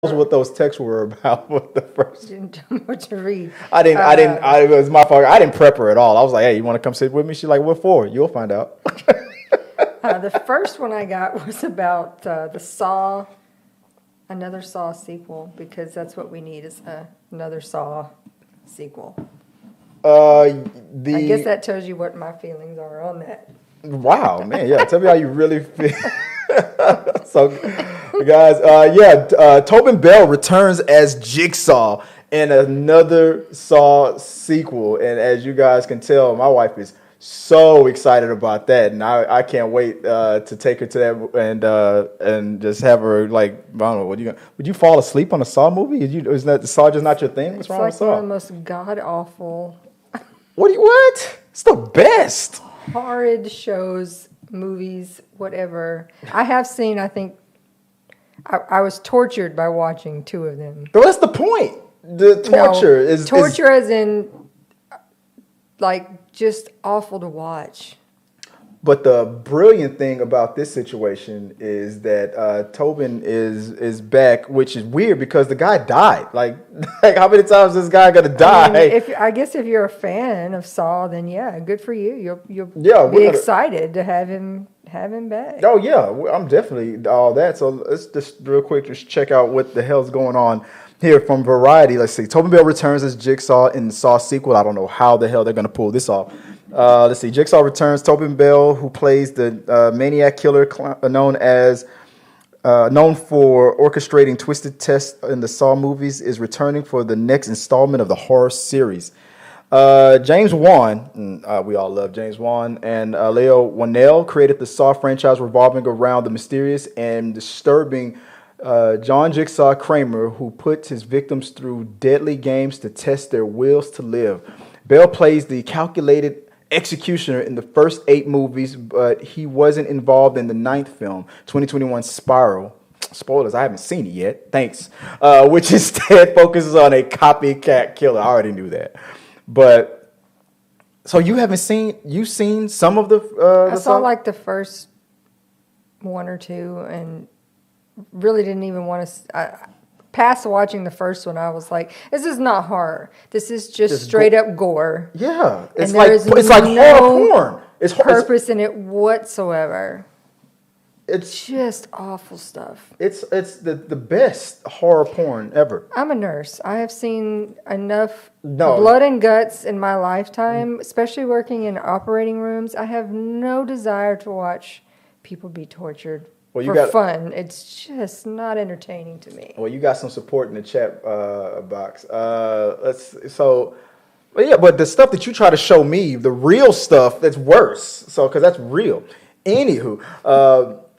what those texts were about with the first. Didn't tell me what to read. It was my fault. I didn't prep her at all. I was like, hey, you want to come sit with me? She's like, what for? You'll find out. The first one I got was about the Saw, another Saw sequel, because that's what we need is another Saw sequel. I guess that tells you what my feelings are on that. Wow, man. Yeah, tell me how you really feel. So, guys, Tobin Bell returns as Jigsaw in another Saw sequel. And as you guys can tell, my wife is so excited about that. And I can't wait to take her to that and just have her, like, I don't know, would you fall asleep on a Saw movie? Is that Saw just not your thing? What's wrong with Saw? It's like one of the most god-awful... What? It's the best. Horrid shows, movies, whatever. I have seen, I think, I was tortured by watching 2 of them. But what's the point? The torture is... Torture as in, like, just awful to watch. But the brilliant thing about this situation is that Tobin is back, which is weird because the guy died. Like how many times is this guy gonna die? I guess if you're a fan of Saw, then yeah, good for you. You'll be excited to have him back. Oh yeah, I'm definitely all that. So let's just real quick just check out what the hell's going on here from Variety. Let's see. Tobin Bell returns as Jigsaw in the Saw sequel. I don't know how the hell they're gonna pull this off. Let's see. Jigsaw returns. Tobin Bell, who plays the maniac killer known for orchestrating twisted tests in the Saw movies, is returning for the next installment of the horror series. James Wan, we all love James Wan, and Leo Whannell created the Saw franchise revolving around the mysterious and disturbing John Jigsaw Kramer, who puts his victims through deadly games to test their wills to live. Bell plays the calculated executioner in the first 8 movies, but he wasn't involved in the 9th film, 2021 Spiral. Spoilers, I haven't seen it yet. Thanks. Which instead focuses on a copycat killer. I already knew that. But, so you've seen some of the... I saw like the first 1 or 2 and really didn't even want to... Past watching the first one, I was like, "This is not horror. This is just straight up gore." Yeah, it's like horror porn. It's purpose in it whatsoever. It's just awful stuff. It's the best horror porn ever. I'm a nurse. I have seen enough blood and guts in my lifetime, especially working in operating rooms. I have no desire to watch people be tortured. For fun. It's just not entertaining to me. Well, you got some support in the chat box. But the stuff that you try to show me, the real stuff, that's worse. So, because that's real. Anywho,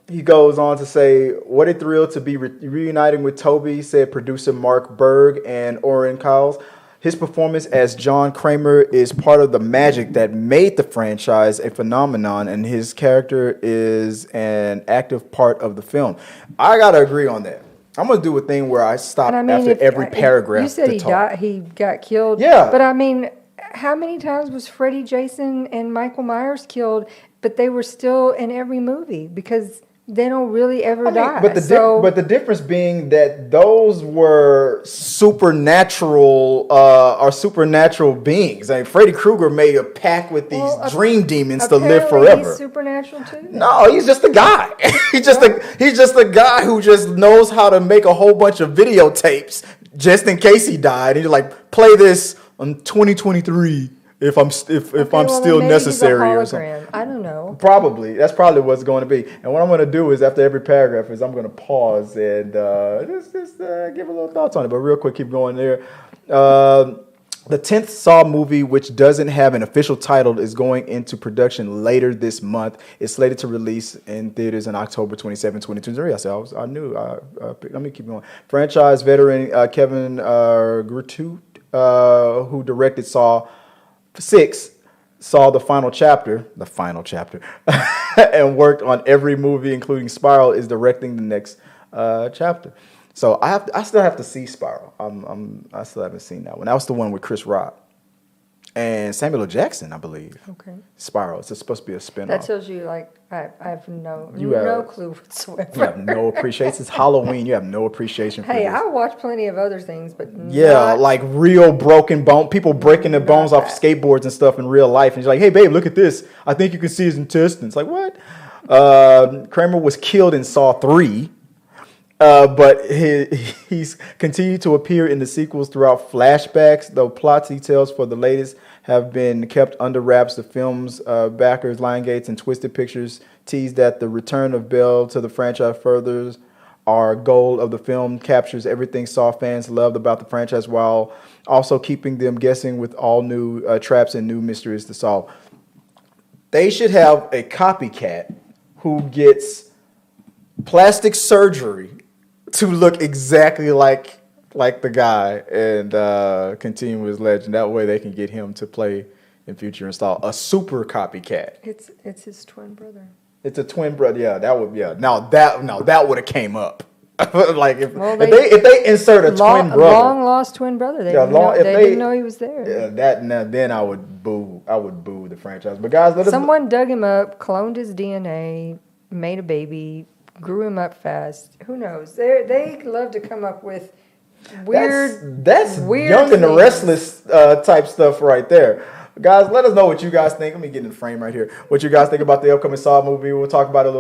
he goes on to say, "What a thrill to be reuniting with Toby," said producer Mark Berg and Orrin Cowles. His performance as John Kramer is part of the magic that made the franchise a phenomenon, and his character is an active part of the film. I got to agree on that. I'm going to do a thing where I stop after every paragraph. You said he got killed. Yeah. But I mean, how many times was Freddy, Jason, and Michael Myers killed, but they were still in every movie because... They don't really ever die. But the difference being that those were supernatural beings. I mean, Freddy Krueger made a pact with these dream demons to live forever. He's supernatural too. No, he's just a guy. he's just a guy who just knows how to make a whole bunch of videotapes just in case he died. And you're like, play this on 2023. If I'm still necessary or something. I don't know. Probably. That's probably what's going to be. And what I'm going to do is after every paragraph is I'm going to pause and just give a little thoughts on it. But real quick, keep going there. The 10th Saw movie, which doesn't have an official title, is going into production later this month. It's slated to release in theaters on October 27, 2023. I knew. Let me keep going. Franchise veteran Kevin Grutute, who directed Saw 6, saw the final chapter, and worked on every movie, including Spiral, is directing the next chapter. So I still have to see Spiral. I still haven't seen that one. That was the one with Chris Rock. and Samuel L. Jackson, I believe. Okay. Spiral. It's supposed to be a spinoff. That tells you, like, I have no clue whatsoever. You have no appreciation. It's Halloween. You have no appreciation for Hey, this. I watch plenty of other things, but Yeah, not, like real broken bone. People breaking their bones off skateboards and stuff in real life. And she's like, hey, babe, look at this. I think you can see his intestines. Like, what? Kramer was killed in Saw 3. But he's continued to appear in the sequels throughout flashbacks. The plot details for the latest have been kept under wraps. The film's backers, Lionsgate and Twisted Pictures, teased that the return of Bell to the franchise furthers our goal of the film, captures everything Saw fans loved about the franchise while also keeping them guessing with all new traps and new mysteries to solve. They should have a copycat who gets plastic surgery to look exactly like the guy and continue his legend. That way they can get him to play in future install. A super copycat. It's his twin brother. It's a twin brother. Yeah, that would. Yeah, now that would have came up. Like if they insert a twin brother, long lost twin brother. They didn't know he was there. Yeah, then I would boo. I would boo the franchise. But guys, someone dug him up, cloned his DNA, made a baby, grew him up fast. Who knows? They love to come up with weird. That's Young and the Restless type stuff right there. Guys, let us know what you guys think. Let me get in the frame right here. What you guys think about the upcoming Saw movie? We'll talk about it a little.